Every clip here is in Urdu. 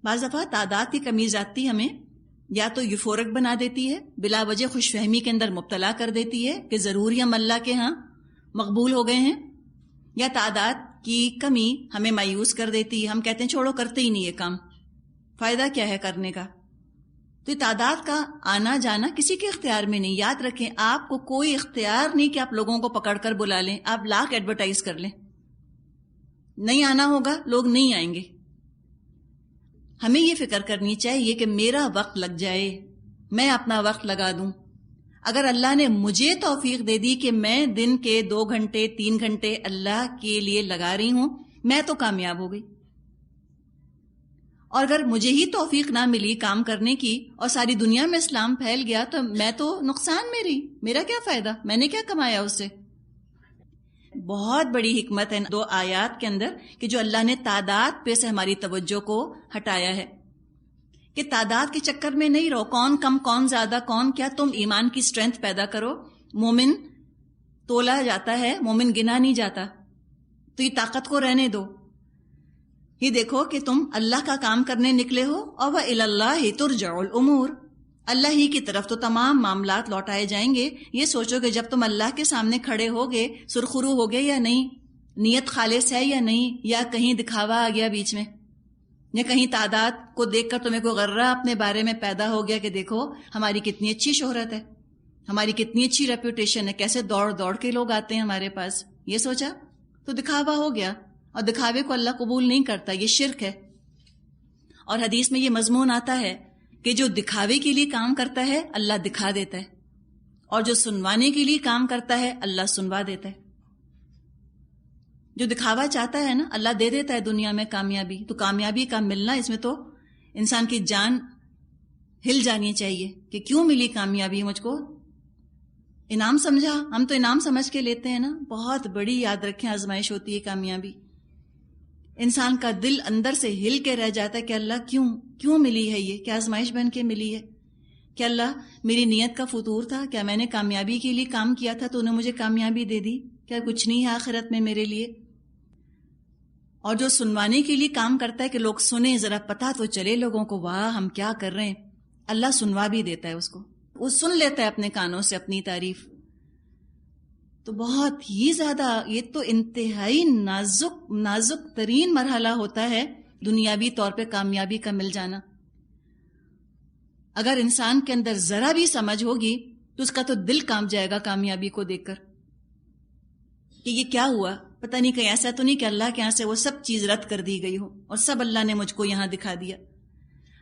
بعض دفعہ تعداد کی کمی ذاتی ہمیں یا تو یوفورک بنا دیتی ہے، بلا وجہ خوش فہمی کے اندر مبتلا کر دیتی ہے کہ ضرور ہی ہم اللہ کے ہاں مقبول ہو گئے ہیں، یا تعداد کی کمی ہمیں مایوس کر دیتی ہے، ہم کہتے ہیں چھوڑو کرتے ہی نہیں یہ کام، فائدہ کیا ہے کرنے کا۔ تو یہ تعداد کا آنا جانا کسی کے اختیار میں نہیں۔ یاد رکھیں آپ کو کوئی اختیار نہیں کہ آپ لوگوں کو پکڑ کر بلا لیں، آپ لاکھ ایڈورٹائز کر لیں، نہیں آنا ہوگا، لوگ نہیں آئیں گے۔ ہمیں یہ فکر کرنی چاہیے کہ میرا وقت لگ جائے، میں اپنا وقت لگا دوں۔ اگر اللہ نے مجھے توفیق دے دی کہ میں دن کے 2 گھنٹے 3 گھنٹے اللہ کے لیے لگا رہی ہوں، میں تو کامیاب ہو گئی۔ اور اگر مجھے ہی توفیق نہ ملی کام کرنے کی اور ساری دنیا میں اسلام پھیل گیا تو میں تو نقصان میں رہی، میرا کیا فائدہ، میں نے کیا کمایا اس سے۔ بہت بڑی حکمت ہے 2 آیات کے اندر کہ جو اللہ نے تعداد پہ سے ہماری توجہ کو ہٹایا ہے، کہ تعداد کے چکر میں نہیں رہو، کون کم کون زیادہ کون کیا، تم ایمان کی سٹرینتھ پیدا کرو۔ مومن تولا جاتا ہے، مومن گنا نہیں جاتا، تو یہ طاقت کو رہنے دو۔ یہ دیکھو کہ تم اللہ کا کام کرنے نکلے ہو، اور وَإِلَى اللَّهِ تُرْجَعُ الْأُمُورُ، اللہ ہی کی طرف تو تمام معاملات لوٹائے جائیں گے۔ یہ سوچو کہ جب تم اللہ کے سامنے کھڑے ہوگے سرخرو ہوگے یا نہیں، نیت خالص ہے یا نہیں، یا کہیں دکھاوا آ گیا بیچ میں، یا کہیں تعداد کو دیکھ کر تمہیں کوئی غرہ اپنے بارے میں پیدا ہو گیا کہ دیکھو ہماری کتنی اچھی شہرت ہے، ہماری کتنی اچھی ریپوٹیشن ہے، کیسے دوڑ دوڑ کے لوگ آتے ہیں ہمارے پاس، یہ سوچا تو دکھاوا ہو گیا، اور دکھاوے کو اللہ قبول نہیں کرتا، یہ شرک ہے۔ اور حدیث میں یہ مضمون آتا ہے کہ جو دکھاوے کے لیے کام کرتا ہے اللہ دکھا دیتا ہے، اور جو سنوانے کے لیے کام کرتا ہے اللہ سنوا دیتا ہے۔ جو دکھاوا چاہتا ہے نا اللہ دے دیتا ہے دنیا میں کامیابی، تو کامیابی کا ملنا اس میں تو انسان کی جان ہل جانی چاہیے کہ کیوں ملی کامیابی مجھ کو، انعام سمجھا، ہم تو انعام سمجھ کے لیتے ہیں نا، بہت بڑی یاد رکھیں آزمائش ہوتی ہے کامیابی۔ انسان کا دل اندر سے ہل کے رہ جاتا ہے کہ اللہ کیوں ملی ہے، یہ کیا آزمائش بن کے ملی ہے، کہ اللہ میری نیت کا فطور تھا، کیا میں نے کامیابی کے لیے کام کیا تھا تو انہیں مجھے کامیابی دے دی، کیا کچھ نہیں ہے آخرت میں میرے لیے۔ اور جو سنوانے کے لیے کام کرتا ہے کہ لوگ سنیں، ذرا پتہ تو چلے لوگوں کو، واہ ہم کیا کر رہے ہیں، اللہ سنوا بھی دیتا ہے اس کو، وہ سن لیتا ہے اپنے کانوں سے اپنی تعریف۔ تو بہت ہی زیادہ یہ تو انتہائی نازک ترین مرحلہ ہوتا ہے دنیاوی طور پہ کامیابی کا مل جانا۔ اگر انسان کے اندر ذرا بھی سمجھ ہوگی تو اس کا تو دل کانپ جائے گا کامیابی کو دیکھ کر کہ یہ کیا ہوا، پتہ نہیں کہیں ایسا تو نہیں کہ اللہ کے یہاں سے وہ سب چیز رد کر دی گئی ہو اور سب اللہ نے مجھ کو یہاں دکھا دیا۔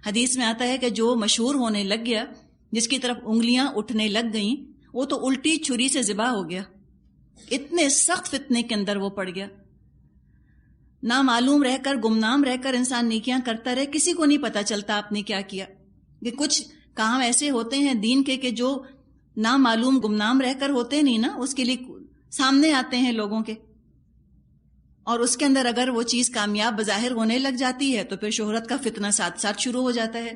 حدیث میں آتا ہے کہ جو مشہور ہونے لگ گیا، جس کی طرف انگلیاں اٹھنے لگ گئیں، وہ تو الٹی چھری سے ذبح ہو گیا، اتنے سخت فتنے کے اندر وہ پڑ گیا۔ نامعلوم رہ کر، گمنام رہ کر انسان نیکیاں کرتا رہے، کسی کو نہیں پتا چلتا آپ نے کیا کیا۔ کہ کچھ کام ایسے ہوتے ہیں دین کے کہ جو نامعلوم گمنام رہ کر ہوتے نہیں نا، اس کے لیے سامنے آتے ہیں لوگوں کے، اور اس کے اندر اگر وہ چیز کامیاب بظاہر ہونے لگ جاتی ہے تو پھر شہرت کا فتنہ ساتھ ساتھ شروع ہو جاتا ہے۔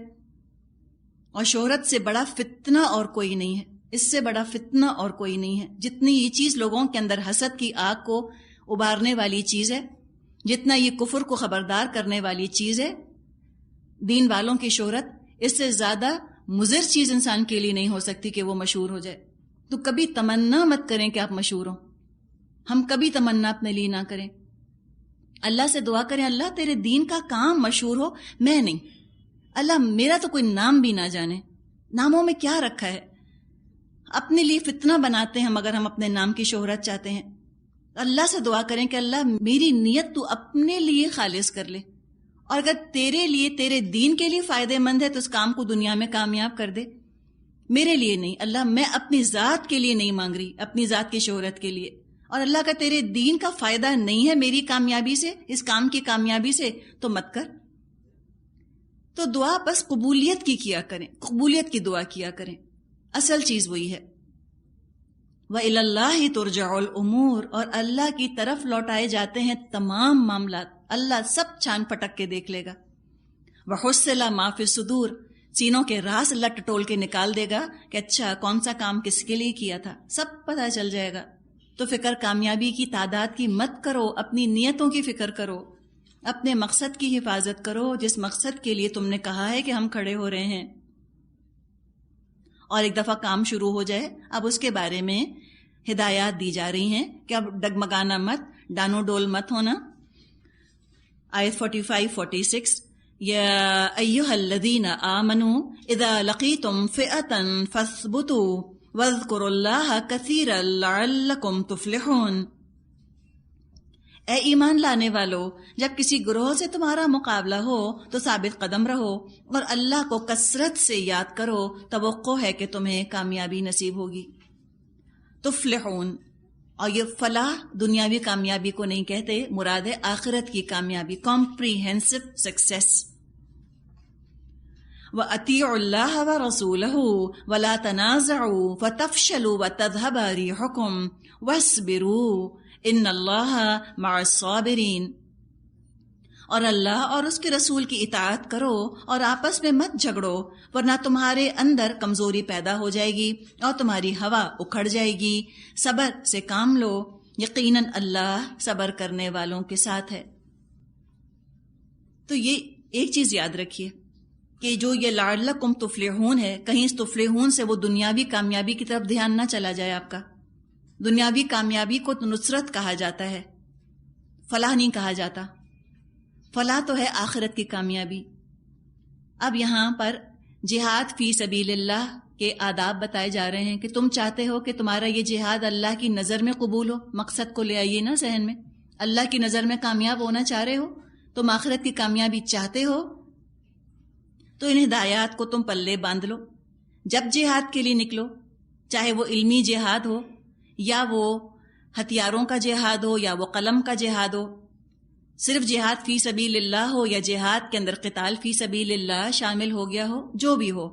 اور شہرت سے بڑا فتنہ اور کوئی نہیں ہے، اس سے بڑا فتنہ اور کوئی نہیں ہے۔ جتنی یہ چیز لوگوں کے اندر حسد کی آگ کو ابارنے والی چیز ہے، جتنا یہ کفر کو خبردار کرنے والی چیز ہے، دین والوں کی شہرت اس سے زیادہ مضر چیز انسان کے لیے نہیں ہو سکتی کہ وہ مشہور ہو جائے۔ تو کبھی تمنا مت کریں کہ آپ مشہور ہوں، ہم کبھی تمنا اپنے لیے نہ کریں۔ اللہ سے دعا کریں اللہ تیرے دین کا کام مشہور ہو، میں نہیں، اللہ میرا تو کوئی نام بھی نہ جانے، ناموں میں کیا رکھا ہے، اپنے لیے فتنہ بناتے ہیں ہم اگر ہم اپنے نام کی شہرت چاہتے ہیں۔ اللہ سے دعا کریں کہ اللہ میری نیت تو اپنے لیے خالص کر لے، اور اگر تیرے لیے تیرے دین کے لیے فائدہ مند ہے تو اس کام کو دنیا میں کامیاب کر دے، میرے لیے نہیں۔ اللہ میں اپنی ذات کے لیے نہیں مانگ رہی، اپنی ذات کی شہرت کے لیے، اور اللہ کا تیرے دین کا فائدہ نہیں ہے میری کامیابی سے، اس کام کی کامیابی سے، تو مت کر۔ تو دعا بس قبولیت کی کیا کریں، قبولیت کی دعا کیا کریں، اصل چیز وہی ہے۔ وَإِلَى اللَّهِ تُرْجَعُ الْأُمُورُ، اور اللہ کی طرف لوٹائے جاتے ہیں تمام معاملات، اللہ سب چھان پٹک کے دیکھ لے گا۔ وَحُصِّلَ مَا فِي الصُّدُورِ، سینوں کے راز اللہ ٹٹول کے نکال دے گا کہ اچھا کون سا کام کس کے لیے کیا تھا، سب پتہ چل جائے گا۔ تو فکر کامیابی کی تعداد کی مت کرو، اپنی نیتوں کی فکر کرو۔ اپنے مقصد کی حفاظت کرو جس مقصد کے لیے تم نے کہا ہے کہ ہم کھڑے ہو رہے ہیں. اور ایک دفعہ کام شروع ہو جائے اب اس کے بارے میں ہدایات دی جا رہی ہیں کہ اب ڈگمگانا مت، ڈانو ڈول مت ہونا. آیت 45-46 یا ایھا الذین آمنوا اذا لقیتم فئۃ فاثبتوا واذکروا اللہ کثیرا لعلکم تفلحون. اے ایمان لانے والو، جب کسی گروہ سے تمہارا مقابلہ ہو تو ثابت قدم رہو اور اللہ کو کثرت سے یاد کرو، توقع ہے کہ تمہیں کامیابی نصیب ہوگی. تفلحون، اور یہ فلاح دنیاوی کامیابی کو نہیں کہتے، مراد ہے آخرت کی کامیابی، کمپریہنسو سکسیس. وَأَطِيعُوا اللَّهَ وَرَسُولَهُ وَلَا تَنَازَعُوا فَتَفْشَلُوا وَتَذْهَبَ رِيحُكُمْ وَاصْبِرُوا ان اللہ مع الصابرین. اور اللہ اور اس کے رسول کی اطاعت کرو اور آپس میں مت جھگڑو، ورنہ تمہارے اندر کمزوری پیدا ہو جائے گی اور تمہاری ہوا اکھڑ جائے گی. صبر سے کام لو، یقیناً اللہ صبر کرنے والوں کے ساتھ ہے. تو یہ ایک چیز یاد رکھیے کہ جو یہ لعلکم تفلحون ہے، کہیں اس تفلحون سے وہ دنیاوی کامیابی کی طرف دھیان نہ چلا جائے آپ کا. دنیاوی کامیابی کو نصرت کہا جاتا ہے، فلاح نہیں کہا جاتا. فلاح تو ہے آخرت کی کامیابی. اب یہاں پر جہاد فی سبیل اللہ کے آداب بتائے جا رہے ہیں کہ تم چاہتے ہو کہ تمہارا یہ جہاد اللہ کی نظر میں قبول ہو. مقصد کو لے آئیے نا ذہن میں، اللہ کی نظر میں کامیاب ہونا چاہ رہے ہو، تم آخرت کی کامیابی چاہتے ہو تو ان ہدایات کو تم پلے باندھ لو. جب جہاد کے لیے نکلو، چاہے وہ علمی جہاد ہو یا وہ ہتھیاروں کا جہاد ہو یا وہ قلم کا جہاد ہو، صرف جہاد فی سبیل اللہ ہو یا جہاد کے اندر قتال فی سبیل اللہ شامل ہو گیا ہو، جو بھی ہو،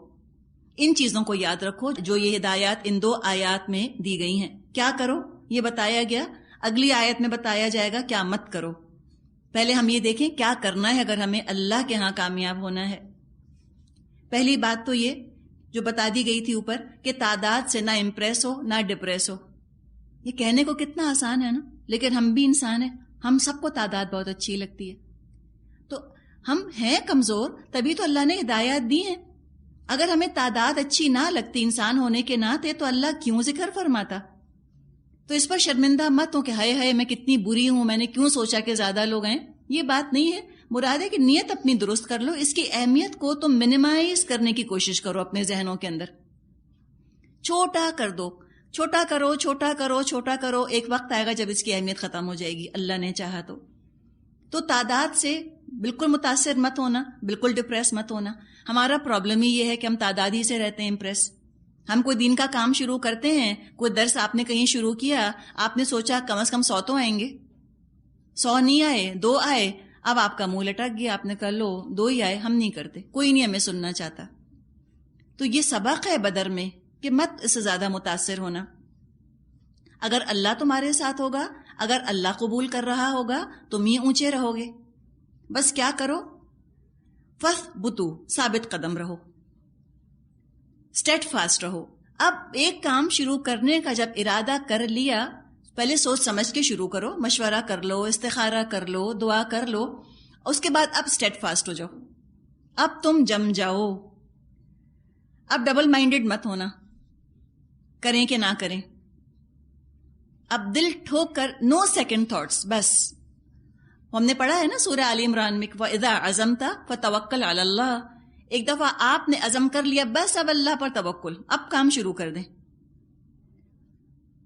ان چیزوں کو یاد رکھو جو یہ ہدایات ان 2 آیات میں دی گئی ہیں. کیا کرو یہ بتایا گیا، اگلی آیت میں بتایا جائے گا کیا مت کرو. پہلے ہم یہ دیکھیں کیا کرنا ہے اگر ہمیں اللہ کے ہاں کامیاب ہونا ہے. پہلی بات تو یہ جو بتا دی گئی تھی اوپر کہ تعداد سے نہ امپریس ہو نہ ڈپریس ہو. یہ کہنے کو کتنا آسان ہے نا، لیکن ہم بھی انسان ہیں، ہم سب کو تعداد بہت اچھی لگتی ہے. تو ہم ہیں کمزور، تبھی تو اللہ نے ہدایات دی ہیں. اگر ہمیں تعداد اچھی نہ لگتی انسان ہونے کے ناطے تو اللہ کیوں ذکر فرماتا؟ تو اس پر شرمندہ مت ہو کہ ہائے ہائے میں کتنی بری ہوں، میں نے کیوں سوچا کہ زیادہ لوگ ہیں. یہ بات نہیں ہے. مراد ہے کہ نیت اپنی درست کر لو، اس کی اہمیت کو تم منیمائز کرنے کی کوشش کرو اپنے ذہنوں کے اندر. چھوٹا کر دو، چھوٹا کرو، چھوٹا کرو، چھوٹا کرو. ایک وقت آئے گا جب اس کی اہمیت ختم ہو جائے گی، اللہ نے چاہا تو تعداد سے بالکل متاثر مت ہونا، بالکل ڈپریس مت ہونا. ہمارا پرابلم ہی یہ ہے کہ ہم تعداد ہی سے رہتے ہیں امپریس. ہم کوئی دین کا کام شروع کرتے ہیں، کوئی درس آپ نے کہیں شروع کیا، آپ نے سوچا کم از کم 100 تو آئیں گے، 100 نہیں آئے، 2 آئے. اب آپ کا منہ لٹک گیا، آپ نے کہا لو 2 ہی آئے، ہم نہیں کرتے، کوئی نہیں ہمیں سننا چاہتا. تو یہ سبق ہے بدر میں کہ مت اس سے زیادہ متاثر ہونا. اگر اللہ تمہارے ساتھ ہوگا، اگر اللہ قبول کر رہا ہوگا، تم ہی اونچے رہو گے. بس کیا کرو؟ فثبتو، ثابت قدم رہو، اسٹیڈ فاسٹ رہو. اب ایک کام شروع کرنے کا جب ارادہ کر لیا، پہلے سوچ سمجھ کے شروع کرو، مشورہ کر لو، استخارہ کر لو، دعا کر لو. اس کے بعد اب اسٹیڈ فاسٹ ہو جاؤ، اب تم جم جاؤ. اب ڈبل مائنڈڈ مت ہونا، کریں کہ نہ کریں. اب دل ٹھوک کر، نو سیکنڈ تھاٹس. بس ہم نے پڑھا ہے نا سورہ آل عمران میں، وَإِذَا عَزَمْتَ فَتَوَكَّلْ عَلَى اللَّهِ. ایک دفعہ آپ نے عزم کر لیا، بس اب اللہ پر توکل، اب کام شروع کر دیں.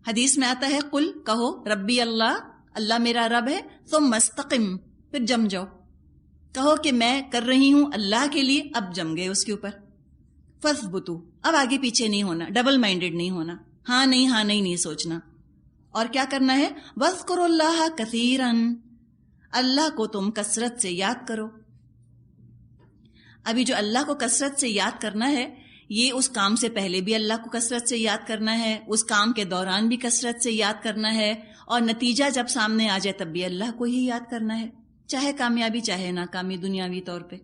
حدیث میں آتا ہے قل، کہو ربی اللہ، اللہ میرا رب ہے، ثم استقم، پھر جم جاؤ. کہو کہ میں کر رہی ہوں اللہ کے لیے، اب جم گئے اس کے اوپر. فثبتو، اب آگے پیچھے نہیں ہونا، ڈبل مائنڈڈ نہیں ہونا، ہاں نہیں سوچنا. اور کیا کرنا ہے؟ وَاذْكُرُوا اللَّهَ كَثِيرًا، اللہ کو تم کثرت سے یاد کرو. ابھی جو اللہ کو کثرت سے یاد کرنا ہے، یہ اس کام سے پہلے بھی اللہ کو کثرت سے یاد کرنا ہے، اس کام کے دوران بھی کثرت سے یاد کرنا ہے، اور نتیجہ جب سامنے آ جائے تب بھی اللہ کو ہی یاد کرنا ہے، چاہے کامیابی چاہے ناکامی دنیاوی طور پہ.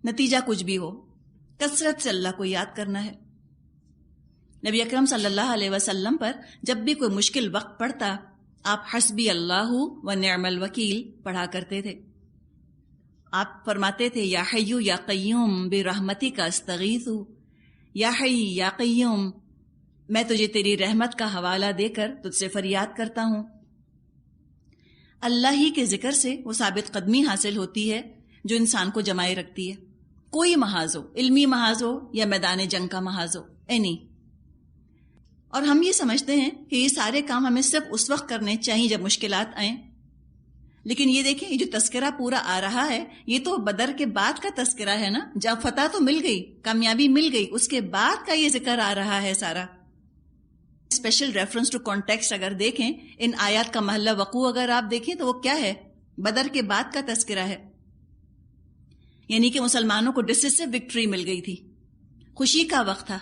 نتیجہ کچھ بھی ہو، کثرت سے اللہ کو یاد کرنا ہے. نبی اکرم صلی اللہ علیہ وسلم پر جب بھی کوئی مشکل وقت پڑتا آپ حسبی اللہ و نعم الوکیل پڑھا کرتے تھے. آپ فرماتے تھے یا حی یا قیوم برحمتک استغیث، یا حی یا قیوم میں تجھے تیری رحمت کا حوالہ دے کر تجھ سے فریاد کرتا ہوں. اللہ ہی کے ذکر سے وہ ثابت قدمی حاصل ہوتی ہے جو انسان کو جمائے رکھتی ہے، کوئی محاذ ہو، علمی محاذ ہو یا میدان جنگ کا محاذ ہو، اینی. اور ہم یہ سمجھتے ہیں کہ یہ سارے کام ہمیں صرف اس وقت کرنے چاہیے جب مشکلات آئیں، لیکن یہ دیکھیں یہ جو تذکرہ پورا آ رہا ہے یہ تو بدر کے بعد کا تذکرہ ہے نا. جب فتح تو مل گئی، کامیابی مل گئی، اس کے بعد کا یہ ذکر آ رہا ہے سارا. اسپیشل ریفرنس ٹو کانٹیکسٹ اگر دیکھیں، ان آیات کا محلہ وقوع اگر آپ دیکھیں تو وہ کیا ہے؟ بدر کے بعد کا تذکرہ ہے. یعنی کہ مسلمانوں کو ڈسیسو وکٹری مل گئی تھی، خوشی کا وقت تھا.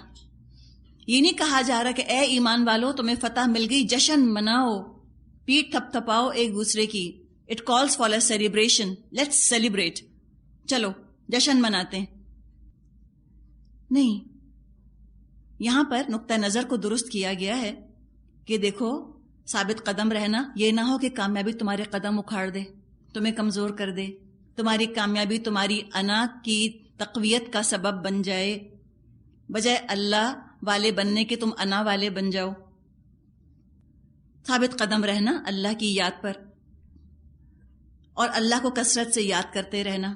یہ نہیں کہا جا رہا کہ اے ایمان والو تمہیں فتح مل گئی، جشن مناؤ، پیٹ تھپ تھپاؤ ایک دوسرے کی. It calls for a celebration, let's celebrate, چلو جشن مناتے ہیں. نہیں، یہاں پر نقطہ نظر کو درست کیا گیا ہے کہ دیکھو ثابت قدم رہنا یہ نہ ہو کہ کامیابی تمہارے قدم اکھاڑ دے، تمہیں کمزور کر دے، تمہاری کامیابی تمہاری انا کی تقویت کا سبب بن جائے، بجائے اللہ والے بننے کے تم انا والے بن جاؤ. ثابت قدم رہنا اللہ کی یاد پر، اور اللہ کو کثرت سے یاد کرتے رہنا.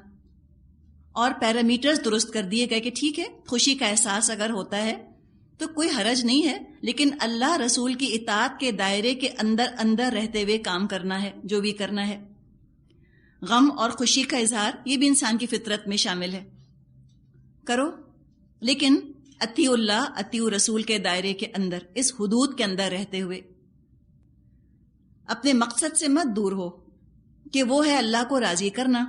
اور پیرامیٹرز درست کر دیے گئے کہ ٹھیک ہے خوشی کا احساس اگر ہوتا ہے تو کوئی حرج نہیں ہے، لیکن اللہ رسول کی اطاعت کے دائرے کے اندر اندر رہتے ہوئے کام کرنا ہے جو بھی کرنا ہے. غم اور خوشی کا اظہار یہ بھی انسان کی فطرت میں شامل ہے، کرو، لیکن اطیع اللہ اطیع رسول کے دائرے کے اندر، اس حدود کے اندر رہتے ہوئے. اپنے مقصد سے مت دور ہو کہ وہ ہے اللہ کو راضی کرنا.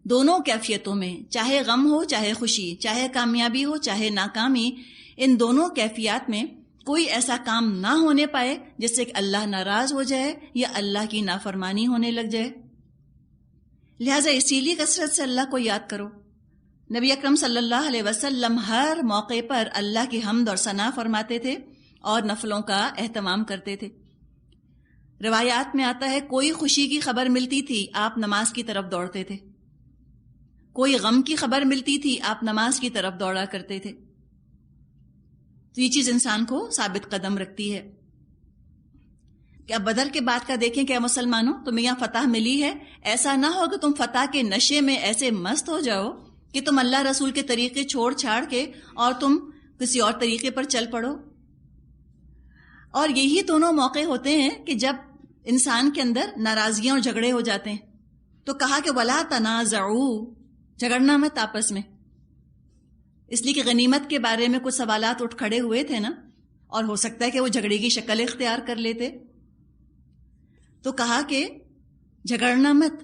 دونوں کیفیتوں میں، چاہے غم ہو چاہے خوشی، چاہے کامیابی ہو چاہے ناکامی، ان دونوں کیفیات میں کوئی ایسا کام نہ ہونے پائے جس سے کہ اللہ ناراض ہو جائے یا اللہ کی نافرمانی ہونے لگ جائے. لہٰذا اسی لیے کثرت سے اللہ کو یاد کرو. نبی اکرم صلی اللہ علیہ وسلم ہر موقع پر اللہ کی حمد اور ثنا فرماتے تھے اور نفلوں کا اہتمام کرتے تھے. روایات میں آتا ہے کوئی خوشی کی خبر ملتی تھی آپ نماز کی طرف دوڑتے تھے، کوئی غم کی خبر ملتی تھی آپ نماز کی طرف دوڑا کرتے تھے. تو یہ چیز انسان کو ثابت قدم رکھتی ہے. کہ اب بدر کے بعد کا دیکھیں کہ مسلمانوں تمہیں یہاں فتح ملی ہے، ایسا نہ ہو کہ تم فتح کے نشے میں ایسے مست ہو جاؤ کہ تم اللہ رسول کے طریقے چھوڑ چھاڑ کے اور تم کسی اور طریقے پر چل پڑو. اور یہی دونوں موقع ہوتے ہیں کہ جب انسان کے اندر ناراضگیاں اور جھگڑے ہو جاتے ہیں. تو کہا کہ وَلَا تَنَازَعُوا، جھگڑنا مت آپس میں. اس لیے کہ غنیمت کے بارے میں کچھ سوالات اٹھ کھڑے ہوئے تھے نا، اور ہو سکتا ہے کہ وہ جھگڑے کی شکل اختیار کر لیتے. تو کہا کہ جھگڑنا مت.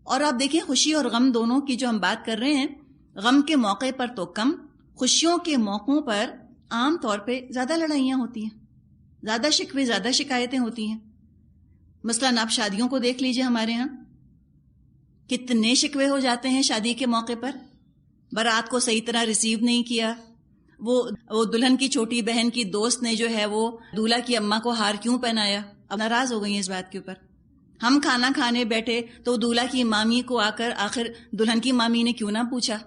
اور آپ دیکھیں خوشی اور غم دونوں کی جو ہم بات کر رہے ہیں، غم کے موقع پر تو کم، خوشیوں کے موقعوں پر عام طور پہ زیادہ لڑائیاں ہوتی ہیں، زیادہ شکوے، زیادہ شکایتیں ہوتی ہیں. مثلاً آپ شادیوں کو دیکھ لیجئے، ہمارے ہاں کتنے شکوے ہو جاتے ہیں شادی کے موقع پر. بارات کو صحیح طرح ریسیو نہیں کیا، وہ دلہن کی چھوٹی بہن کی دوست نے جو ہے وہ دولہا کی اماں کو ہار کیوں پہنایا، اب ناراض ہو گئی ہیں اس بات کے اوپر. ہم کھانا کھانے بیٹھے تو دولہا کی مامی کو آ کر آخر دلہن کی مامی نے کیوں نہ پوچھا.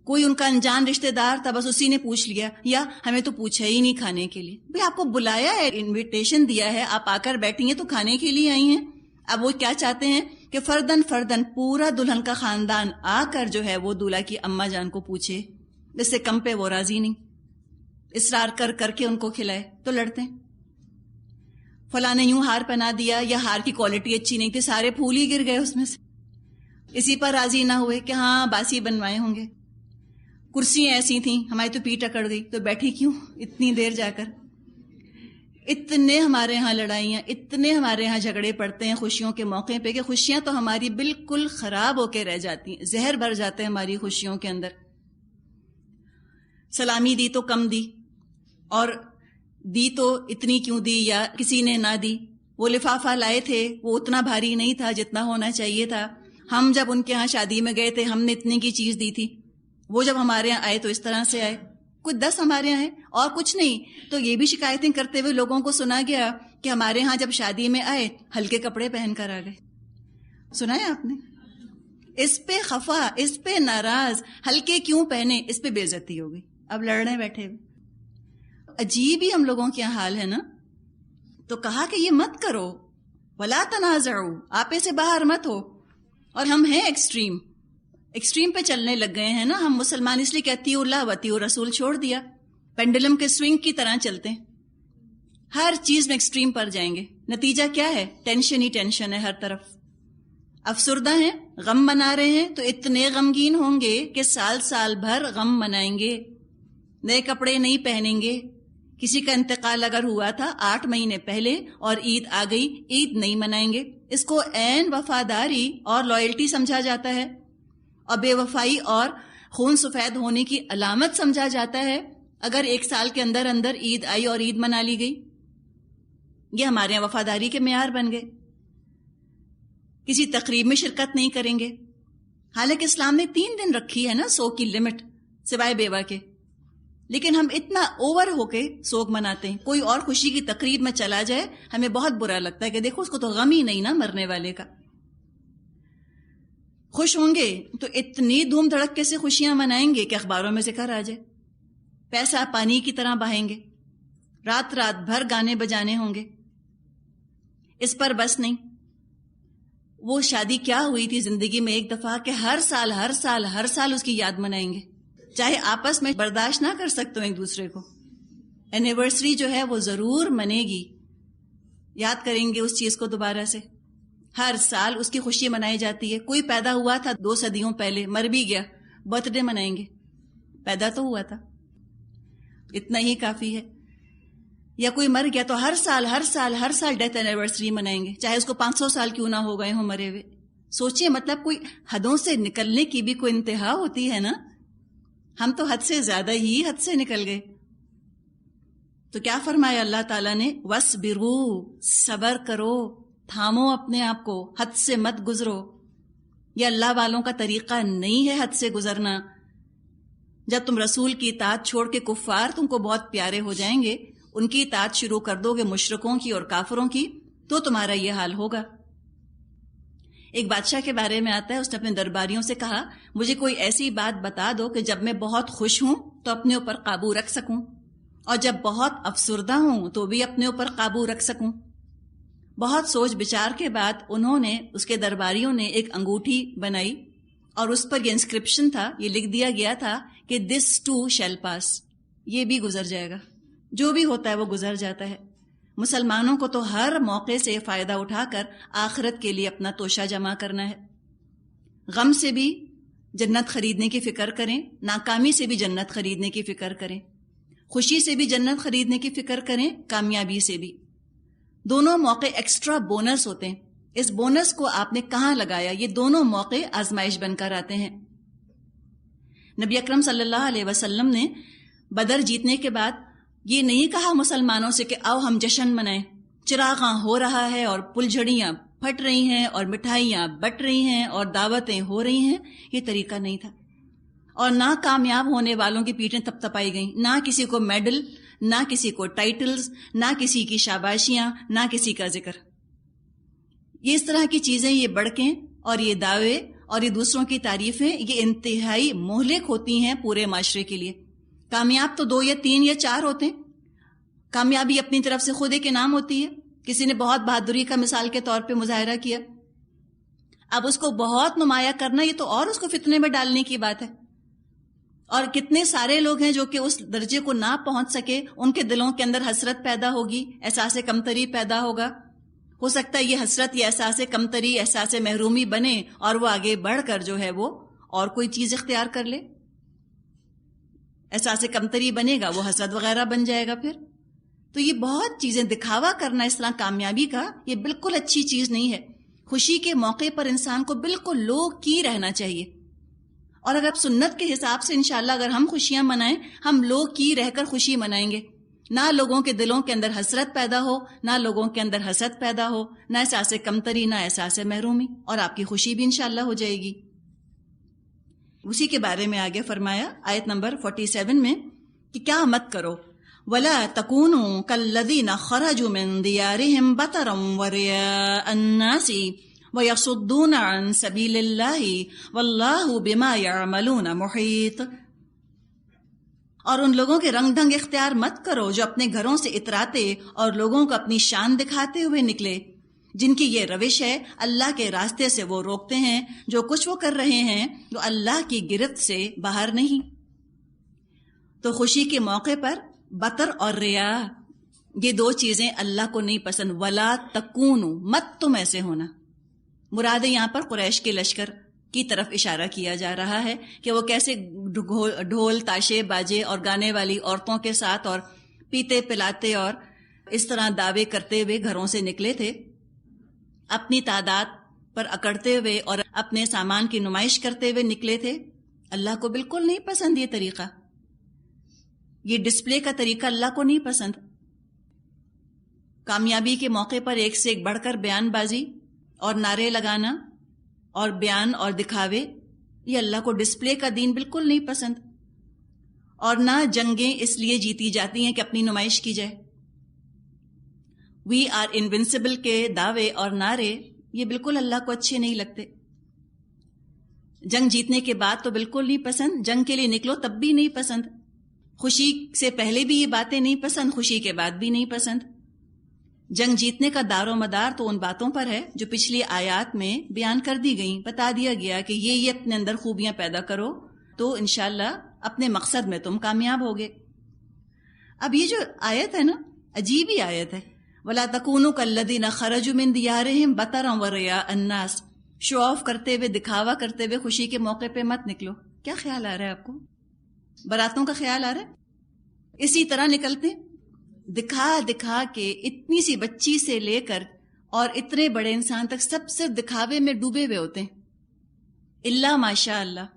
کوئی ان کا انجان رشتہ دار تھا، بس اسی نے پوچھ لیا، یا ہمیں تو پوچھا ہی نہیں کھانے کے لیے. بھئی آپ کو بلایا ہے، انویٹیشن دیا ہے، آپ آ کر بیٹھی ہیں تو کھانے کے لیے آئی ہیں. اب وہ کیا چاہتے ہیں کہ فردن پورا دلہن کا خاندان آ کر جو ہے وہ دولہا کی اماں جان کو پوچھے. اس سے کم پہ وہ راضی نہیں، اصرار کر کر کے ان کو کھلائے تو لڑتے ہیں. فلاں نے یوں ہار پہنا دیا، یا ہار کی کوالٹی اچھی نہیں تھی، سارے پھول ہی گر گئے اس میں سے. اسی پر راضی نہ ہوئے کہ ہاں باسی بنوائے ہوں گے. کرسیاں ایسی تھیں، ہماری تو پیٹ اکڑ گئی تو بیٹھی کیوں اتنی دیر جا کر. اتنے ہمارے ہاں لڑائیاں، اتنے ہمارے ہاں جھگڑے پڑتے ہیں خوشیوں کے موقع پہ کہ خوشیاں تو ہماری بالکل خراب ہو کے رہ جاتی ہیں، زہر بھر جاتے ہیں ہماری خوشیوں کے اندر. سلامی دی تو کم دی، اور دی تو اتنی کیوں دی، یا کسی نے نہ دی. وہ لفافہ لائے تھے وہ اتنا بھاری نہیں تھا جتنا ہونا چاہیے تھا. ہم جب ان کے ہاں شادی میں گئے تھے ہم نے اتنے کی چیز دی تھی، وہ جب ہمارے یہاں آئے تو اس طرح سے آئے. کچھ 10 ہمارے یہاں ہیں اور کچھ نہیں. تو یہ بھی شکایتیں کرتے ہوئے لوگوں کو سنا گیا کہ ہمارے ہاں جب شادی میں آئے ہلکے کپڑے پہن کر آ گئے. سنا ہے آپ نے؟ اس پہ خفا، اس پہ ناراض، ہلکے کیوں پہنے، اس پہ بے عزتی ہو گئی. اب لڑنے بیٹھے ہوئے. عجیب ہی ہم لوگوں کے یہاں حال ہے نا. تو کہا کہ یہ مت کرو، ولا تنازعوا، آپے سے باہر مت ہو. اور ہم ہیں ایکسٹریم پہ چلنے لگ گئے ہیں نا. ہم مسلمان اس لیے کہتی اللہ وتی رسول چھوڑ دیا، پینڈولم کے سوئنگ کی طرح چلتے ہیں، ہر چیز میں ایکسٹریم پر جائیں گے. نتیجہ کیا ہے؟ ٹینشن ہی ٹینشن ہے ہر طرف. افسردہ ہیں، غم منا رہے ہیں تو اتنے غمگین ہوں گے کہ سال بھر غم منائیں گے، نئے کپڑے نہیں پہنیں گے. کسی کا انتقال اگر ہوا تھا 8 مہینے پہلے اور عید آ گئی، عید نہیں منائیں گے. اس کو عین وفاداری اور لائلٹی سمجھا جاتا ہے، اور بے وفائی اور خون سفید ہونے کی علامت سمجھا جاتا ہے اگر 1 سال کے اندر عید آئی اور عید منا لی گئی. یہ ہمارے یہاں وفاداری کے معیار بن گئے. کسی تقریب میں شرکت نہیں کریں گے، حالانکہ اسلام نے 3 دن رکھی ہے نا سوگ کی لمٹ، سوائے بیوہ کے. لیکن ہم اتنا اوور ہو کے سوگ مناتے ہیں. کوئی اور خوشی کی تقریب میں چلا جائے ہمیں بہت برا لگتا ہے کہ دیکھو اس کو تو غم ہی نہیں نا مرنے والے کا. خوش ہوں گے تو اتنی دھوم دھڑکے سے خوشیاں منائیں گے کہ اخباروں میں ذکر آ جائے. پیسہ پانی کی طرح بہائیں گے، رات بھر گانے بجانے ہوں گے. اس پر بس نہیں، وہ شادی کیا ہوئی تھی زندگی میں ایک دفعہ کہ ہر سال اس کی یاد منائیں گے، چاہے آپس میں برداشت نہ کر سکتے ہو ایک دوسرے کو. اینیورسری جو ہے وہ ضرور منے گی، یاد کریں گے اس چیز کو دوبارہ سے. ہر سال اس کی خوشی منائی جاتی ہے. کوئی پیدا ہوا تھا 2 صدیوں پہلے، مر بھی گیا، برتھ ڈے منائیں گے، پیدا تو ہوا تھا، اتنا ہی کافی ہے. یا کوئی مر گیا تو ہر سال ڈیتھ اینیورسری منائیں گے، چاہے اس کو 500 سال کیوں نہ ہو گئے ہوں مرے ہوئے. سوچئے، مطلب کوئی حدوں سے نکلنے کی بھی کوئی انتہا ہوتی ہے نا. ہم تو حد سے زیادہ ہی حد سے نکل گئے. تو کیا فرمایا اللہ تعالیٰ نے؟ وَاصْبِرُوا، صبر کرو، تھامو اپنے آپ کو، حد سے مت گزرو. یہ اللہ والوں کا طریقہ نہیں ہے حد سے گزرنا. جب تم رسول کی اطاعت چھوڑ کے کفار تم کو بہت پیارے ہو جائیں گے، ان کی اطاعت شروع کر دو گے مشرکوں کی اور کافروں کی، تو تمہارا یہ حال ہوگا. ایک بادشاہ کے بارے میں آتا ہے، اس نے اپنے درباریوں سے کہا مجھے کوئی ایسی بات بتا دو کہ جب میں بہت خوش ہوں تو اپنے اوپر قابو رکھ سکوں، اور جب بہت افسردہ ہوں تو بھی اپنے اوپر قابو رکھ سکوں. بہت سوچ بچار کے بعد انہوں نے، اس کے درباریوں نے ایک انگوٹھی بنائی اور اس پر یہ انسکرپشن تھا، یہ لکھ دیا گیا تھا کہ دس ٹو شیل پاس، یہ بھی گزر جائے گا. جو بھی ہوتا ہے وہ گزر جاتا ہے. مسلمانوں کو تو ہر موقع سے فائدہ اٹھا کر آخرت کے لیے اپنا توشہ جمع کرنا ہے. غم سے بھی جنت خریدنے کی فکر کریں، ناکامی سے بھی جنت خریدنے کی فکر کریں، خوشی سے بھی جنت خریدنے کی فکر کریں، کامیابی سے بھی. دونوں موقع ایکسٹرا بونس ہوتے ہیں. اس بونس کو آپ نے کہاں لگایا؟ یہ دونوں موقع آزمائش بن کر آتے ہیں. نبی اکرم صلی اللہ علیہ وسلم نے بدر جیتنے کے بعد یہ نہیں کہا مسلمانوں سے کہ آؤ ہم جشن منائیں، چراغاں ہو رہا ہے اور پھلجھڑیاں پھٹ رہی ہیں اور مٹھائیاں بٹ رہی ہیں اور دعوتیں ہو رہی ہیں. یہ طریقہ نہیں تھا. اور نہ کامیاب ہونے والوں کی پیٹیں تپ تپائی گئیں، نہ کسی کو میڈل، نہ کسی کو ٹائٹلز، نہ کسی کی شاباشیاں، نہ کسی کا ذکر. یہ اس طرح کی چیزیں، یہ بڑکیں اور یہ دعوے اور یہ دوسروں کی تعریفیں، یہ انتہائی مہلک ہوتی ہیں پورے معاشرے کے لیے. کامیاب تو 2 یا 3 یا 4 ہوتے ہیں. کامیابی اپنی طرف سے خود ایک انعام ہوتی ہے. کسی نے بہت بہادری کا مثال کے طور پہ مظاہرہ کیا، اب اس کو بہت نمایاں کرنا، یہ تو اور اس کو فتنے میں ڈالنے کی بات ہے. اور کتنے سارے لوگ ہیں جو کہ اس درجے کو نہ پہنچ سکے، ان کے دلوں کے اندر حسرت پیدا ہوگی، احساس کمتری پیدا ہوگا. ہو سکتا ہے یہ حسرت، یہ احساس کمتری، احساس محرومی بنے اور وہ آگے بڑھ کر جو ہے وہ اور کوئی چیز اختیار کر لے. احساس کمتری بنے گا، وہ حسد وغیرہ بن جائے گا پھر. تو یہ بہت چیزیں، دکھاوا کرنا اس طرح کامیابی کا، یہ بالکل اچھی چیز نہیں ہے. خوشی کے موقع پر انسان کو بالکل لوگ کی رہنا چاہیے. اور اگر سنت کے حساب سے انشاءاللہ اگر ہم خوشیاں منائیں، ہم لوگ کی رہ کر خوشی منائیں گے. نہ لوگوں کے دلوں کے اندر حسرت پیدا ہو، نہ لوگوں کے اندر حسد پیدا ہو، نہ احساس کمتری، نہ احساس محرومی، اور آپ کی خوشی بھی انشاءاللہ ہو جائے گی. اسی کے بارے میں آگے فرمایا آیت نمبر 47 میں کہ کیا مت کرو. وَلَا تَكُونُوا كَالَّذِينَ خَرَجُوا مِن دِيَارِهِمْ بَطَرًا وَرِئَاءَ النَّاسِ وَيَصُدُّونَ عَن سَبِيلِ اللَّهِ وَاللَّهُ بِمَا يَعْمَلُونَ مُحِيطٌ. اور ان لوگوں کے رنگ ڈھنگ اختیار مت کرو جو اپنے گھروں سے اتراتے اور لوگوں کو اپنی شان دکھاتے ہوئے نکلے، جن کی یہ روش ہے اللہ کے راستے سے وہ روکتے ہیں. جو کچھ وہ کر رہے ہیں وہ اللہ کی گرفت سے باہر نہیں. تو خوشی کے موقع پر بطر اور ریا، یہ دو چیزیں اللہ کو نہیں پسند. ولا تکونوا، مت تم ایسے ہونا. مراد یہاں پر قریش کے لشکر کی طرف اشارہ کیا جا رہا ہے کہ وہ کیسے ڈھول تاشے باجے اور گانے والی عورتوں کے ساتھ اور پیتے پلاتے اور اس طرح دعوے کرتے ہوئے گھروں سے نکلے تھے، اپنی تعداد پر اکڑتے ہوئے اور اپنے سامان کی نمائش کرتے ہوئے نکلے تھے. اللہ کو بالکل نہیں پسند یہ طریقہ، یہ ڈسپلے کا طریقہ اللہ کو نہیں پسند. کامیابی کے موقع پر ایک سے ایک بڑھ کر بیان بازی اور نعرے لگانا اور بیان اور دکھاوے، یہ اللہ کو ڈسپلے کا دین بالکل نہیں پسند. اور نہ جنگیں اس لیے جیتی جاتی ہیں کہ اپنی نمائش کی جائے. وی آر انوینسیبل کے دعوے اور نعرے یہ بالکل اللہ کو اچھے نہیں لگتے. جنگ جیتنے کے بعد تو بالکل نہیں پسند، جنگ کے لیے نکلو تب بھی نہیں پسند. خوشی سے پہلے بھی یہ باتیں نہیں پسند، خوشی کے بعد بھی نہیں پسند. جنگ جیتنے کا دار و مدار تو ان باتوں پر ہے جو پچھلی آیات میں بیان کر دی گئیں. بتا دیا گیا کہ یہ اپنے اندر خوبیاں پیدا کرو تو انشاءاللہ اپنے مقصد میں تم کامیاب ہوگے. اب یہ جو آیت ہے نا، عجیب ہی آیت ہے. وَلَا تَكُونُوا كَالَّذِينَ خَرَجُوا مِن دِيَارِهِمْ بَطَرًا وَرِئَاءَ النَّاسِ. شو آف کرتے ہوئے، دکھاوا کرتے ہوئے خوشی کے موقع پہ مت نکلو. کیا خیال آ رہا ہے آپ کو؟ براتوں کا خیال آ رہا ہے؟ اسی طرح نکلتے دکھا دکھا کے، اتنی سی بچی سے لے کر اور اتنے بڑے انسان تک سب صرف دکھاوے میں ڈوبے ہوئے ہوتے ہیں. اللہ ماشاء اللہ،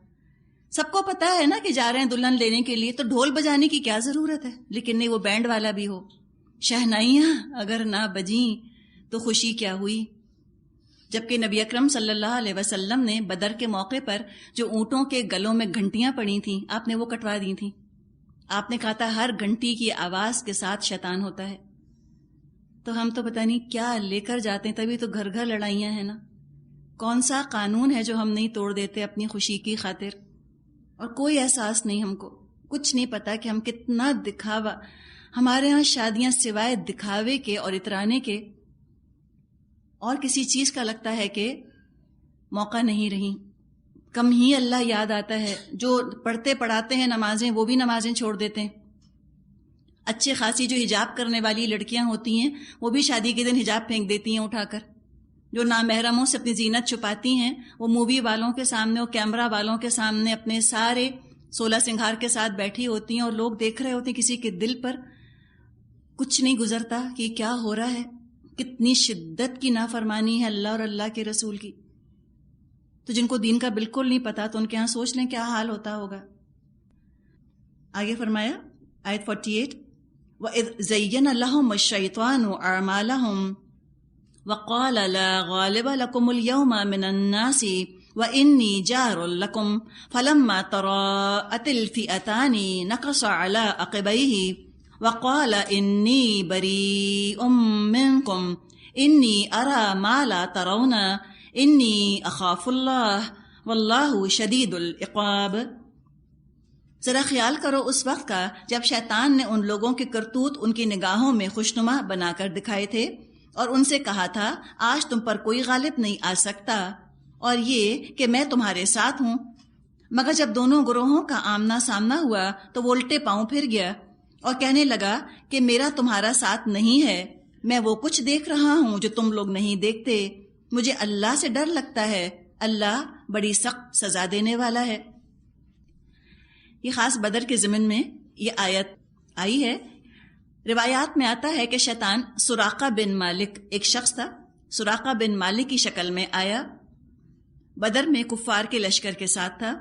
سب کو پتا ہے نا کہ جا رہے ہیں دلہن لینے کے لیے، تو ڈھول بجانے کی کیا ضرورت ہے. لیکن نہیں، وہ بینڈ والا بھی ہو، شہنائیاں اگر نہ بجیں تو خوشی کیا ہوئی. جبکہ نبی اکرم صلی اللہ علیہ وسلم نے بدر کے موقع پر جو اونٹوں کے گلوں میں گھنٹیاں پڑی تھیں، آپ نے وہ کٹوا دی تھیں. آپ نے کہا تھا ہر گھنٹی کی آواز کے ساتھ شیطان ہوتا ہے. تو ہم تو پتہ نہیں کیا لے کر جاتے ہیں، تبھی تو گھر گھر لڑائیاں ہیں نا. کون سا قانون ہے جو ہم نہیں توڑ دیتے اپنی خوشی کی خاطر؟ اور کوئی احساس نہیں، ہم کو کچھ نہیں پتا کہ ہم کتنا دکھاوا. ہمارے ہاں شادیاں سوائے دکھاوے کے اور اترانے کے اور کسی چیز کا لگتا ہے کہ موقع نہیں رہی. کم ہی اللہ یاد آتا ہے. جو پڑھتے پڑھاتے ہیں نمازیں، وہ بھی نمازیں چھوڑ دیتے ہیں. اچھے خاصی جو حجاب کرنے والی لڑکیاں ہوتی ہیں وہ بھی شادی کے دن حجاب پھینک دیتی ہیں اٹھا کر. جو نامحرموں سے اپنی زینت چھپاتی ہیں، وہ مووی والوں کے سامنے اور کیمرہ والوں کے سامنے اپنے سارے 16 سنگھار کے ساتھ بیٹھی ہوتی ہیں اور لوگ دیکھ رہے ہوتے ہیں. کسی کے دل پر کچھ نہیں گزرتا کہ کیا ہو رہا ہے. کتنی شدت کی نافرمانی ہے اللہ اور اللہ کے رسول کی. تو جن کو دین کا بالکل نہیں پتا تو ان کے ہاں سوچ لیں کیا حال ہوتا ہوگا. آگے فرمایا آیت 48، وَإِذْ زَيَّنَ لَهُمُ الشَّيْطَانُ أَعْمَالَهُمْ وَقَالَ لَا غَالِبَ لَكُمُ الْيَوْمَ مِنَ النَّاسِ وَإِنِّي جَارٌ لَكُمْ فَلَمَّا تَرَاءَتِ الْفِئَتَانِ نَكَصَ عَلَىٰ عَقِبَيْهِ وَقَالَ إِنِّي بَرِيءٌ مِّنكُمْ إِنِّي أَرَىٰ مَا لَا تَرَوْنَ إِنِّي أَخَافُ اللَّهَ وَاللَّهُ شَدِيدُ الْعِقَابِ. ذرا خیال کرو اس وقت کا جب شیطان نے ان لوگوں کے کرتوت ان کی نگاہوں میں خوشنما بنا کر دکھائے تھے اور ان سے کہا تھا آج تم پر کوئی غالب نہیں آ سکتا، اور یہ کہ میں تمہارے ساتھ ہوں. مگر جب دونوں گروہوں کا آمنا سامنا ہوا تو وہ الٹے پاؤں پھر گیا اور کہنے لگا کہ میرا تمہارا ساتھ نہیں ہے. میں وہ کچھ دیکھ رہا ہوں جو تم لوگ نہیں دیکھتے. مجھے اللہ سے ڈر لگتا ہے، اللہ بڑی سخت سزا دینے والا ہے. یہ خاص بدر کے ضمن میں یہ آیت آئی ہے. روایات میں آتا ہے کہ شیطان سراقہ بن مالک، ایک شخص تھا، سراقہ بن مالک کی شکل میں آیا. بدر میں کفار کے لشکر کے ساتھ تھا.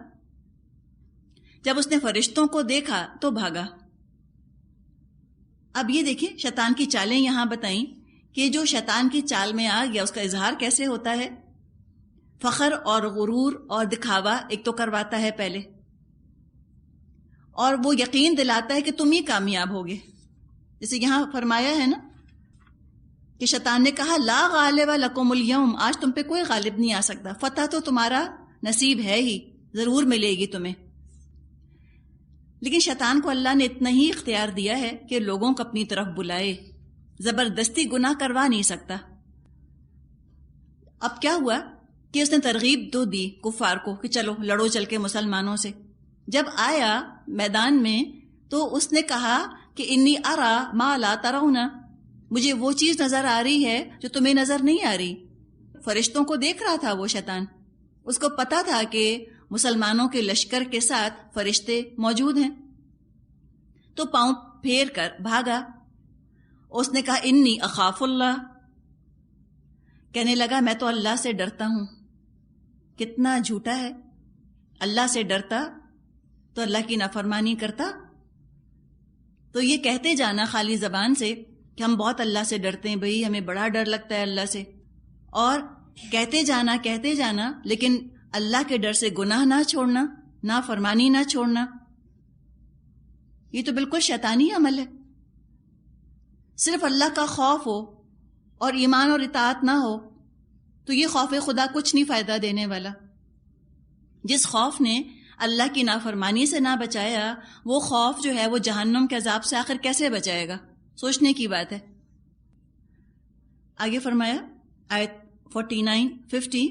جب اس نے فرشتوں کو دیکھا تو بھاگا. اب یہ دیکھیں شیطان کی چالیں یہاں بتائیں کہ جو شیطان کی چال میں آ گیا اس کا اظہار کیسے ہوتا ہے. فخر اور غرور اور دکھاوا ایک تو کرواتا ہے پہلے، اور وہ یقین دلاتا ہے کہ تم ہی کامیاب ہوگے. جیسے یہاں فرمایا ہے نا کہ شیطان نے کہا لا غالب لکم اليوم، آج تم پہ کوئی غالب نہیں آ سکتا، فتح تو تمہارا نصیب ہے ہی، ضرور ملے گی تمہیں. لیکن شیطان کو اللہ نے اتنا ہی اختیار دیا ہے کہ لوگوں کو اپنی طرف بلائے، زبردستی گناہ کروا نہیں سکتا. اب کیا ہوا کہ اس نے ترغیب تو دی کفار کو کہ چلو لڑو چل کے مسلمانوں سے. جب آیا میدان میں تو اس نے کہا کہ انی ارا ما لا ترون، مجھے وہ چیز نظر آ رہی ہے جو تمہیں نظر نہیں آ رہی. فرشتوں کو دیکھ رہا تھا وہ شیطان، اس کو پتا تھا کہ مسلمانوں کے لشکر کے ساتھ فرشتے موجود ہیں. تو پاؤں پھیر کر بھاگا. اس نے کہا انی اخاف اللہ، کہنے لگا میں تو اللہ سے ڈرتا ہوں. کتنا جھوٹا ہے، اللہ سے ڈرتا تو اللہ کی نافرمانی کرتا. تو یہ کہتے جانا خالی زبان سے کہ ہم بہت اللہ سے ڈرتے ہیں، بھئی ہمیں بڑا ڈر لگتا ہے اللہ سے، اور کہتے جانا لیکن اللہ کے ڈر سے گناہ نہ چھوڑنا، نافرمانی نہ چھوڑنا، یہ تو بالکل شیطانی عمل ہے. صرف اللہ کا خوف ہو اور ایمان اور اطاعت نہ ہو تو یہ خوف خدا کچھ نہیں فائدہ دینے والا. جس خوف نے اللہ کی نافرمانی سے نہ بچایا، وہ خوف جو ہے وہ جہنم کے عذاب سے آخر کیسے بچائے گا؟ سوچنے کی بات ہے. آگے فرمایا آیت 49-50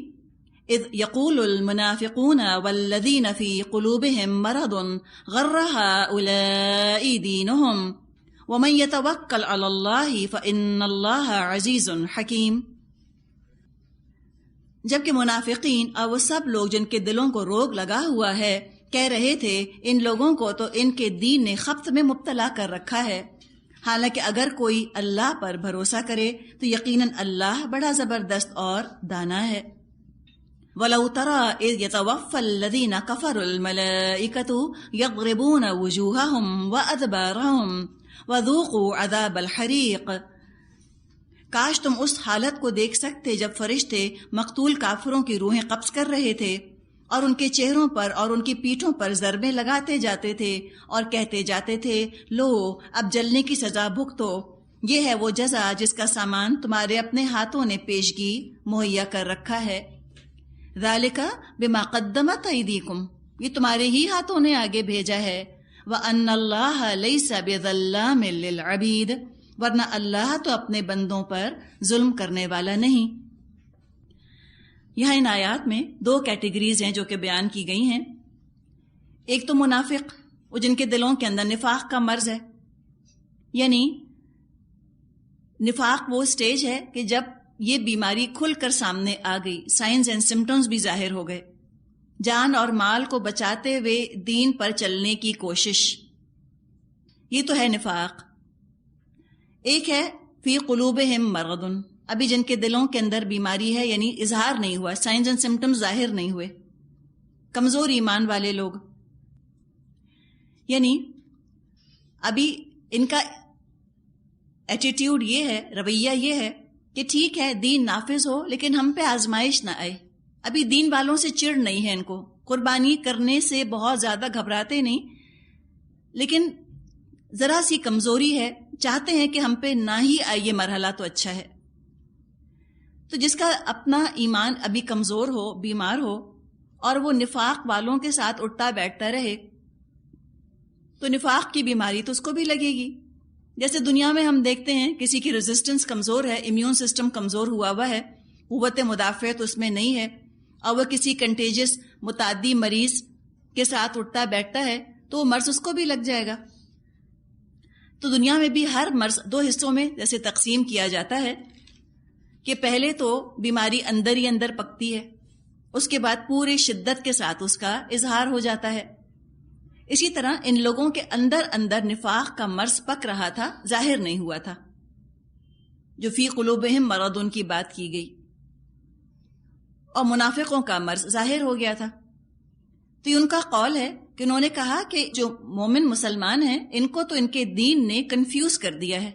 اذ یقول المنافقون والذین فی قلوبہم مرض غر ہؤلاء دینہم ومن یتوکل علی اللہ فإن اللہ عزیز حکیم. جبکہ منافقین اور وہ سب لوگ جن کے دلوں کو روگ لگا ہوا ہے کہہ رہے تھے ان لوگوں کو تو ان کے دین نے خبث میں مبتلا کر رکھا ہے، حالانکہ اگر کوئی اللہ پر بھروسہ کرے تو یقیناً اللہ بڑا زبردست اور دانا ہے. وَلَوْ تَرَى إِذْ يَتَوَفَّى الَّذِينَ كَفَرُوا الْمَلَائِكَةُ يَضْرِبُونَ وُجُوهَهُمْ وَأَدْبَارَهُمْ وَذُوقُوا عَذَابَ الْحَرِيقِ. کاش تم اس حالت کو دیکھ سکتے جب فرشتے مقتول کافروں کی روحیں قبض کر رہے تھے اور ان کے چہروں پر اور ان کی پیٹھوں پر ضربیں لگاتے جاتے تھے اور کہتے جاتے تھے لو اب جلنے کی سزا بھگتو، یہ ہے وہ جزا جس کا سامان تمہارے اپنے ہاتھوں نے پیشگی مہیا کر رکھا ہے. ذالک بما قدمت ایدیکم، یہ تمہارے ہی ہاتھوں نے آگے بھیجا ہے. وان اللہ لیس بظلام للعبید، ورنہ اللہ تو اپنے بندوں پر ظلم کرنے والا نہیں. یہاں ان آیات میں دو کیٹیگریز ہیں جو کہ بیان کی گئی ہیں. ایک تو منافق، وہ جن کے دلوں کے اندر نفاق کا مرض ہے، یعنی نفاق وہ سٹیج ہے کہ جب یہ بیماری کھل کر سامنے آ گئی، سائنز اینڈ سمٹمز بھی ظاہر ہو گئے، جان اور مال کو بچاتے ہوئے دین پر چلنے کی کوشش، یہ تو ہے نفاق. ایک ہے فی قلوبہم مرض، ابھی جن کے دلوں کے اندر بیماری ہے، یعنی اظہار نہیں ہوا، سائنز اینڈ سمٹمز ظاہر نہیں ہوئے، کمزور ایمان والے لوگ. یعنی ابھی ان کا ایٹیٹیوڈ یہ ہے، رویہ یہ ہے کہ ٹھیک ہے دین نافذ ہو لیکن ہم پہ آزمائش نہ آئے. ابھی دین والوں سے چڑ نہیں ہے ان کو، قربانی کرنے سے بہت زیادہ گھبراتے نہیں، لیکن ذرا سی کمزوری ہے، چاہتے ہیں کہ ہم پہ نہ ہی آئے یہ مرحلہ تو اچھا ہے. تو جس کا اپنا ایمان ابھی کمزور ہو، بیمار ہو، اور وہ نفاق والوں کے ساتھ اٹھتا بیٹھتا رہے تو نفاق کی بیماری تو اس کو بھی لگے گی. جیسے دنیا میں ہم دیکھتے ہیں کسی کی ریزسٹنس کمزور ہے، امیون سسٹم کمزور ہوا ہے، قوت مدافعت اس میں نہیں ہے، اور وہ کسی کنٹیجس متعدی مریض کے ساتھ اٹھتا بیٹھتا ہے تو وہ مرض اس کو بھی لگ جائے گا. تو دنیا میں بھی ہر مرض دو حصوں میں جیسے تقسیم کیا جاتا ہے کہ پہلے تو بیماری اندر ہی اندر پکتی ہے، اس کے بعد پوری شدت کے ساتھ اس کا اظہار ہو جاتا ہے. اسی طرح ان لوگوں کے اندر اندر نفاق کا مرض پک رہا تھا، ظاہر نہیں ہوا تھا، جو فی قلوبہم مرض ان کی بات کی گئی، اور منافقوں کا مرض ظاہر ہو گیا تھا. تو یہ ان کا قول ہے کہ انہوں نے کہا کہ جو مومن مسلمان ہیں ان کو تو ان کے دین نے کنفیوز کر دیا ہے.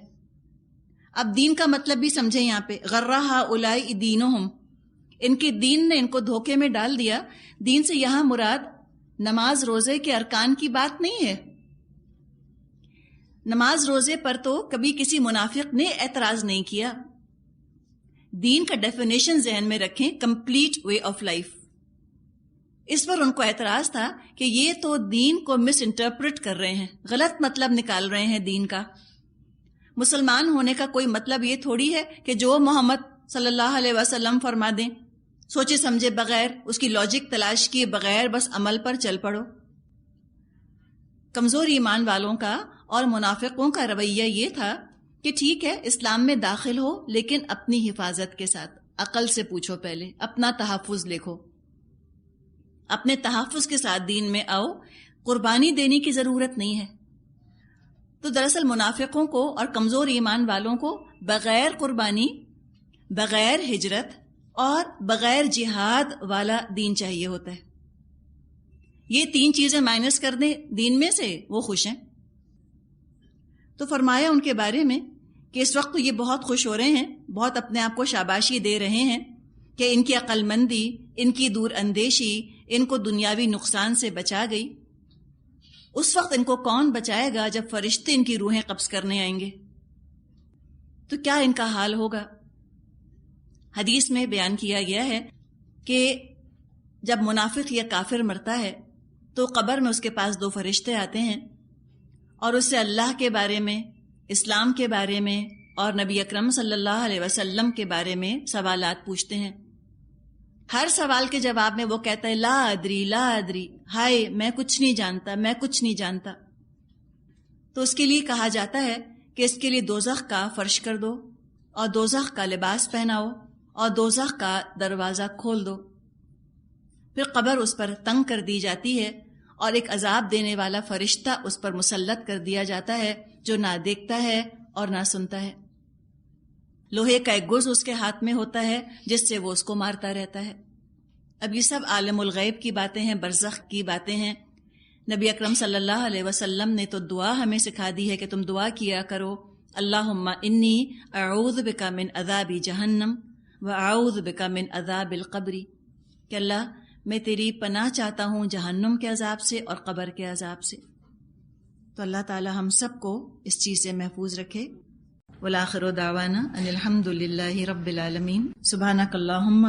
اب دین کا مطلب بھی سمجھیں یہاں پہ، غرہ ہؤلاء دینہم، ان کے دین نے ان کو دھوکے میں ڈال دیا. دین سے یہاں مراد نماز روزے کے ارکان کی بات نہیں ہے، نماز روزے پر تو کبھی کسی منافق نے اعتراض نہیں کیا. دین کا ڈیفینیشن ذہن میں رکھیں، کمپلیٹ وے آف لائف. اس پر ان کو اعتراض تھا کہ یہ تو دین کو مس انٹرپریٹ کر رہے ہیں، غلط مطلب نکال رہے ہیں دین کا. مسلمان ہونے کا کوئی مطلب یہ تھوڑی ہے کہ جو محمد صلی اللہ علیہ وسلم فرما دیں، سوچے سمجھے بغیر، اس کی لاجک تلاش کیے بغیر بس عمل پر چل پڑو. کمزور ایمان والوں کا اور منافقوں کا رویہ یہ تھا کہ ٹھیک ہے اسلام میں داخل ہو لیکن اپنی حفاظت کے ساتھ، عقل سے پوچھو، پہلے اپنا تحفظ لکھو، اپنے تحفظ کے ساتھ دین میں آؤ، قربانی دینے کی ضرورت نہیں ہے. تو دراصل منافقوں کو اور کمزور ایمان والوں کو بغیر قربانی، بغیر ہجرت اور بغیر جہاد والا دین چاہیے ہوتا ہے. یہ 3 چیزیں مائنس کر دیں دین میں سے، وہ خوش ہیں. تو فرمایا ان کے بارے میں کہ اس وقت تو یہ بہت خوش ہو رہے ہیں، بہت اپنے آپ کو شاباشی دے رہے ہیں کہ ان کی عقل مندی، ان کی دور اندیشی ان کو دنیاوی نقصان سے بچا گئی. اس وقت ان کو کون بچائے گا جب فرشتے ان کی روحیں قبض کرنے آئیں گے؟ تو کیا ان کا حال ہوگا؟ حدیث میں بیان کیا گیا ہے کہ جب منافق یا کافر مرتا ہے تو قبر میں اس کے پاس 2 فرشتے آتے ہیں اور اس سے اللہ کے بارے میں، اسلام کے بارے میں اور نبی اکرم صلی اللہ علیہ وسلم کے بارے میں سوالات پوچھتے ہیں. ہر سوال کے جواب میں وہ کہتا ہے لا ادری لا ادری، ہائے میں کچھ نہیں جانتا، میں کچھ نہیں جانتا. تو اس کے لیے کہا جاتا ہے کہ اس کے لیے دوزخ کا فرش کر دو اور دوزخ کا لباس پہناؤ اور دوزخ کا دروازہ کھول دو. پھر قبر اس پر تنگ کر دی جاتی ہے اور ایک عذاب دینے والا فرشتہ اس پر مسلط کر دیا جاتا ہے جو نہ دیکھتا ہے اور نہ سنتا ہے. لوہے کا ایک گز اس کے ہاتھ میں ہوتا ہے جس سے وہ اس کو مارتا رہتا ہے. اب یہ سب عالم الغیب کی باتیں ہیں، برزخ کی باتیں ہیں. نبی اکرم صلی اللہ علیہ وسلم نے تو دعا ہمیں سکھا دی ہے کہ تم دعا کیا کرو، اللہم انی اعوذ بک من عذاب جہنم واعوذ بک من عذاب القبر، کہ اللہ میں تیری پناہ چاہتا ہوں جہنم کے عذاب سے اور قبر کے عذاب سے. تو اللہ تعالی ہم سب کو اس چیز سے محفوظ رکھے. والآخر دعوانا ان الحمد للہ رب العالمین. سبحانک اللہم